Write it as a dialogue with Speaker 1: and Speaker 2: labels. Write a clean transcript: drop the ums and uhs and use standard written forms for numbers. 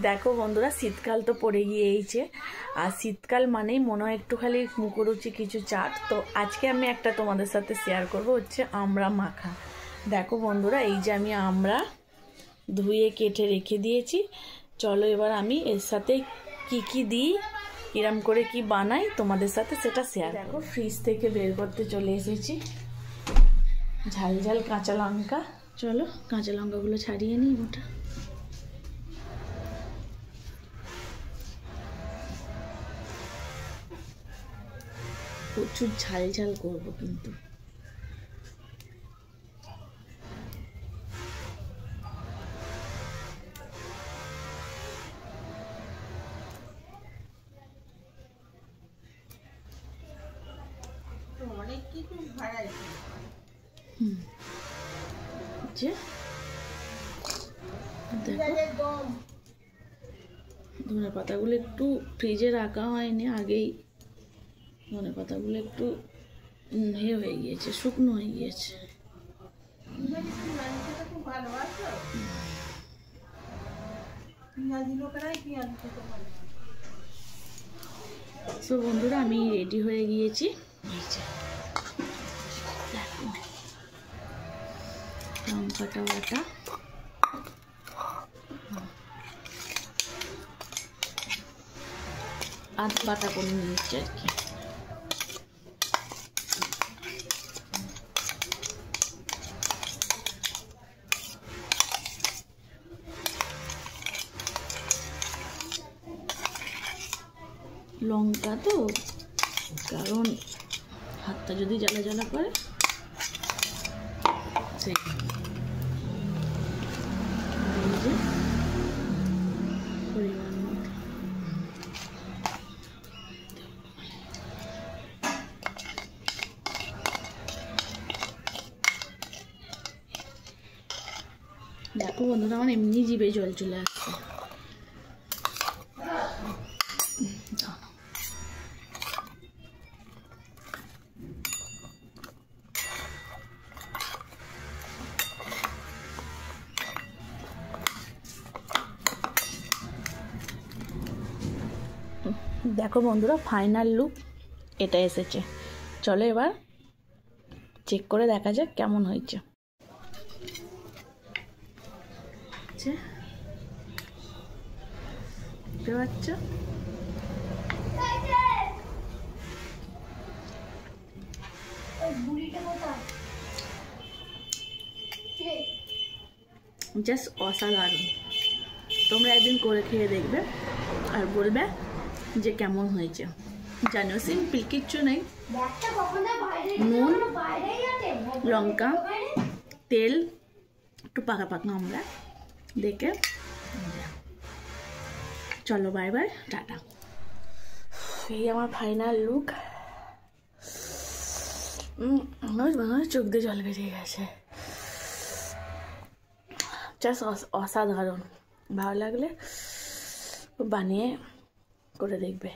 Speaker 1: দেখো বন্ধুরা, শীতকাল তো পড়ে গিয়েইছে, আর শীতকাল মানেই মনে হয় একটু খালি মুখরুচি কিছু চাট। তো আজকে আমি একটা তোমাদের সাথে শেয়ার করব, হচ্ছে আমড়া মাখা। দেখো বন্ধুরা, এই যে আমি আমড়া ধুয়ে কেটে রেখে দিয়েছি। চলো এবার আমি এর সাথে কি দিই, কিরম করে কি বানাই তোমাদের সাথে সেটা শেয়ার। দেখো, ফ্রিজ থেকে বের করতে চলে এসেছি ঝাল ঝাল কাঁচা লঙ্কা। চলো কাঁচা লঙ্কাগুলো ছাড়িয়ে নিই। ওটা প্রচুর ঝাল ঝাল করবো কিন্তু। ধনে পাতাগুলো একটু ফ্রিজে রাখা হয়নি আগেই, ধনে পাতাগুলো একটু হয়ে গিয়েছে, শুকনো হয়ে গিয়েছে। তো বন্ধুরা, আমি রেডি হয়ে গিয়েছি। লঙ্কাটা বাটা, আধ বাটা করে নিচ্ছি আর কি। লঙ্কা তো, কারণ হাতটা যদি জ্বালা জ্বালা করে সেই পরিমাণ মতো দেখো বন্ধুরা, আমার এমনি জিভে জল চলে আসছে। দেখো বন্ধুরা, ফাইনাল লুক এটা এসেছে। চলো এবার চেক করে দেখা যাক কেমন হয়েছে। দেখতে পাচ্ছ, জাস্ট অসাধারণ। তোমরা একদিন করে খেয়ে দেখবে আর বলবে যে কেমন হয়েছে। জানো, সিম্পল, কিচ্ছু নেই, নুন, লঙ্কা, তেল, একটু পাকা পাকা আমরা দেখে। চলো বাই বাই, টাটা। এই আমার ফাইনাল লুক। চোখ দিয়ে জল বেরিয়ে গেছে। জাস্ট অসাধারণ। ভালো লাগলে বানিয়ে করে দেখবে।